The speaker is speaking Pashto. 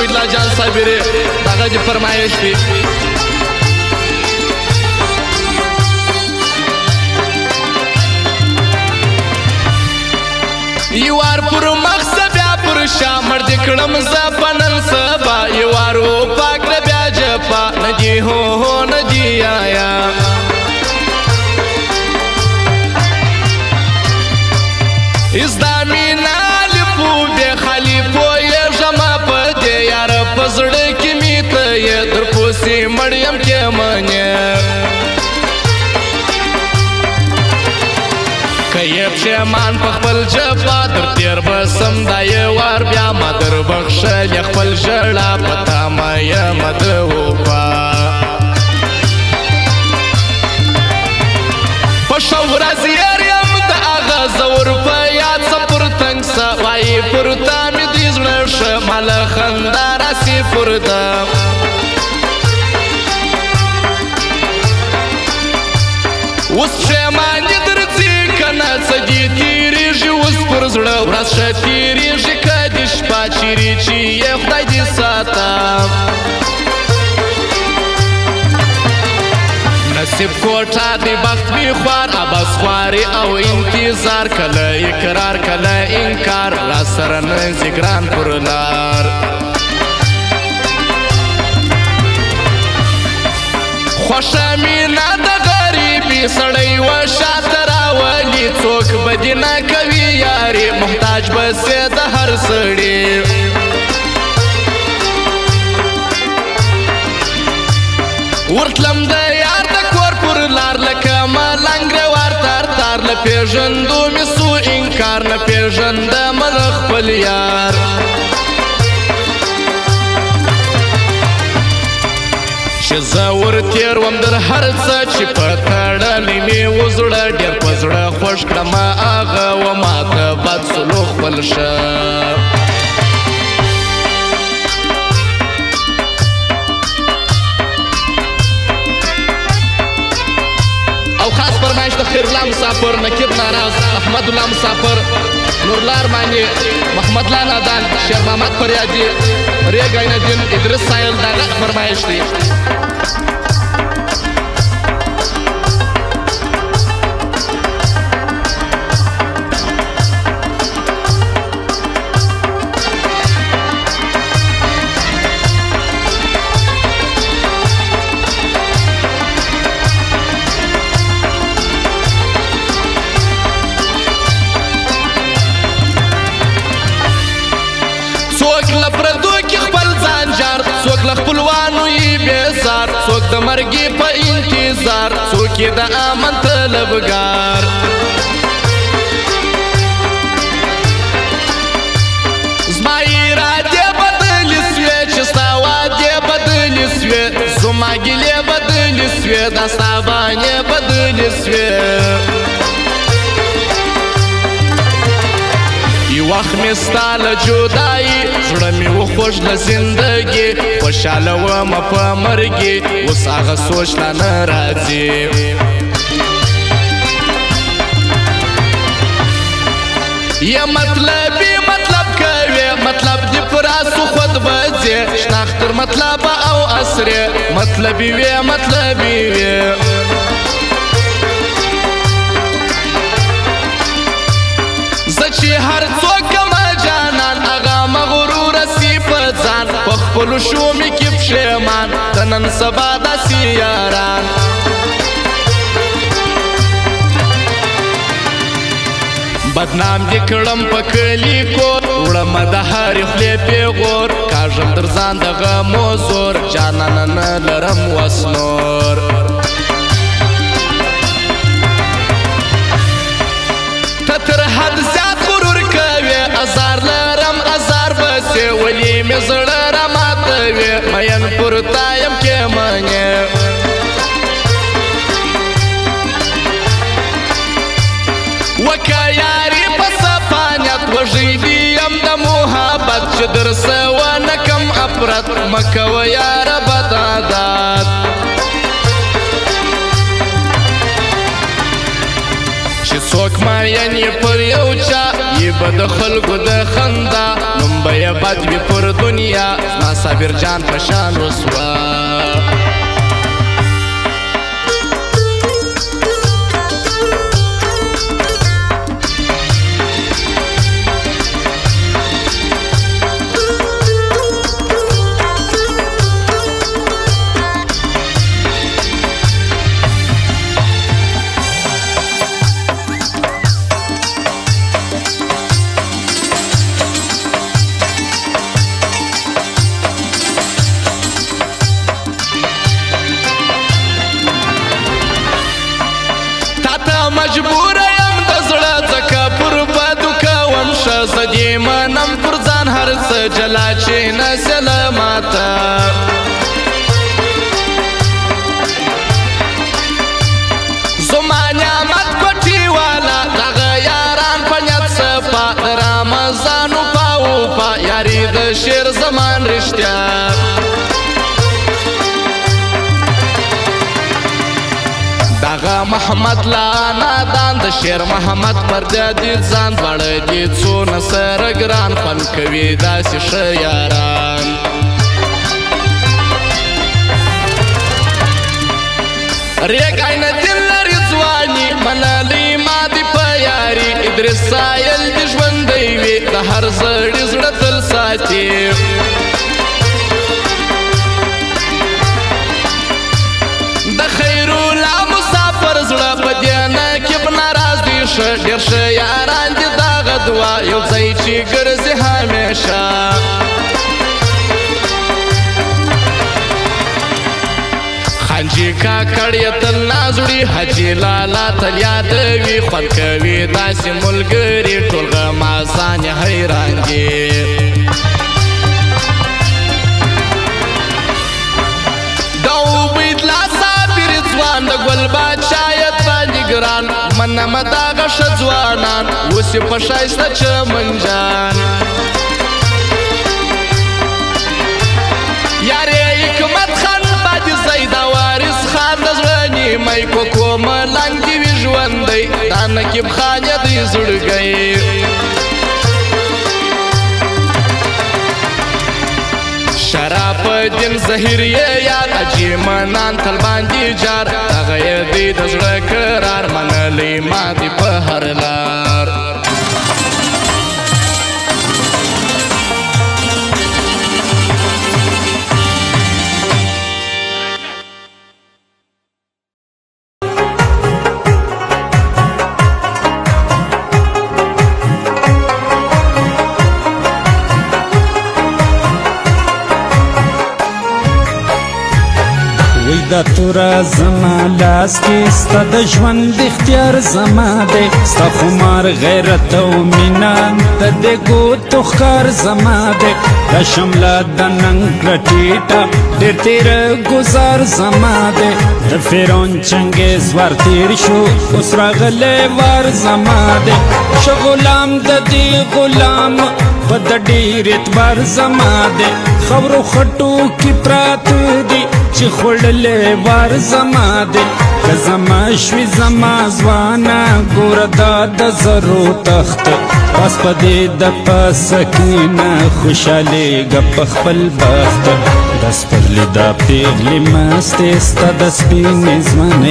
شهید الله جان صابری دغه دې فرمایش دی یوار پر مقصد بیا پر شا مرد کړم زه په نن سبا یوارو پاک نه بیا جفا نه جي هو نه جي آیا اسلامي نالپو بې خلیفو یې ژمه په دې یار په زړه کې مې ته یې در پوسې مړ یم کې منې که یې پښیمان په خپل جفا در تېر به سم دا یې وار بیا ما در بخښل یې خپل ژړا په تامه یمه د وفا په ښه ورځ یار یم د هغه زور په یاد څه پر تنګ څه وایي پر تا مې دې زړه ښه ما له خندا راسي پرده اوس پښیماني درځي که نه څه دې تېرېږي اوس پر زړه ورځ ښه تېرېږي که دې شپه چیرې چې یې خدای دې ساته نصیب کوټه دی بخت بی خوار عباس خواري او انتظار کله اقرار کله انکار را سره نځي ګران پر لار خوښه مینه د غریبي سړی و شاته راولي څوک به دې نه کوي یاري محتاج به سې د هر سړي ورتلم د یار د کور پر لار لکه ملنګ روار تار تار نه پېژندو مې سو انکار نه پېژندم د خپل یار چې زه ورتېر وم در هر څه چې په تړلی مې و زړه ډېر په زړه خوښ کړم هغه و ماته بد سلوک خپل شه فرمایش د خیر الله مسافر نقیب ناراض احمد الله مسافر نورلا ارماني محمد الله نادان شیر محمد فریادي ریګ عین الدین ادریس سایل دغه فرمایش دی څوک له پردو کې خپل ځان جار څوک له خپلوانو یې بېزار څوک د مرګي په انتظار څوک یې د امن طلبګار زما ارادې بدلې سوې چې ستا وعدې بدلې سوې زما ګیلې بدلې سوې دا ستا بانې بدلې سوې وخت مې ستا له جدایي زړه مې وخوږ له زندګي خوشحاله ومه په مرګي اوس هغه سوچ لا نه راځي یا مطلبي مطلب کوي مطلب دې پر آسو خود بځې شناختر مطلب او اسرې مطلبي وې مطلبي وې زه چې هر څوک ما جانان هغه مغرور سي په ځان په خپلو شو مې کې پښیمان د نن سبا داسې یاران بدنام دې کړم په کلي کور وړمه د هرې خولې پېغور کاږم در ځان د غمو زور جانانه نه لرم وس نور ته تر حد زیات غرور کوې ازار لرم ازار بسې ولې مې زړه راماتوې مین پر تا یم کې منې وکه یاري په صفانیت وږی دي یم د محبت چې در څه ونه کم افرت مه کوه یاره بد عادت چې څوک ماین یې پر یو چا یې به د خلکو د خندا نو بیه بد وي پر دنیا زما صابر جان په شان رسوا مجبور یم د زړه ځکه پر بدو کوم ښه زه دې منم پر ځان هر څه جلا چې نسله ماته زما نعمت کوټي والا دغه یاران په نیت صفا د رمضان وفا وفا یاري د شعر زمان رښتیا دغه محمد لا نادان د شیر محمد پر دې ځان وړه دي څونه سره ګران فن کوي داسې ښه یاران ریګای نه دل لري ځواني منالي ما دي په یاري ادریس سایل د ژوندی وي د هر زړي زړه تل ساتي د خیرالله زړه په دیانه کې په ناراض دي ښه ډېر ښه یاران دي دغه دعا یو ځای چې ګرځي همیشه خانجي کاکړ یې تل نازوړي حاجي لالا تل یادوي خوند کوي داسې ملګري ټول غمازان یې حیران دي د عبیدالله صابر ځوان د ګل باچایت باندې ګران منم دغه ښه ځوانان اوس یې په ښایسته چمن جان یارې حکمت خان بادي زیده وارث خان د زړه نیمی په کومه لاندې وي ژوندی دا نقیب خان یې دی زړګی شراب دین زهیر یې یاد اجي منان تل باندې جار دغه یې دی د زړه قرار منلی ما دي په هر لار دا تورا زما لاس کې ستا د ژوند اختیار زما دی ستا خمار غیرت او مینا ته د ګوتو ښکار زما دی دا شمله د ننګ کړه ټیټه ډېر تېره ګزار زما دی د فرعون چنګیز وار تېر شو اوس راغلی وار زما دی ښه غلام د دې غلام په د ډېر اعتبار زما دی خبرو خټو کې پراته دي چې خوړلی وار زما دی که زما شوي زما ځوانه ګوره دا د زرو تخت بس په دې د پسه کښېنه خوشحالېږه په خپل بخت د سپرلي دا پېغلې مستې ستا د سپینې ځوانۍ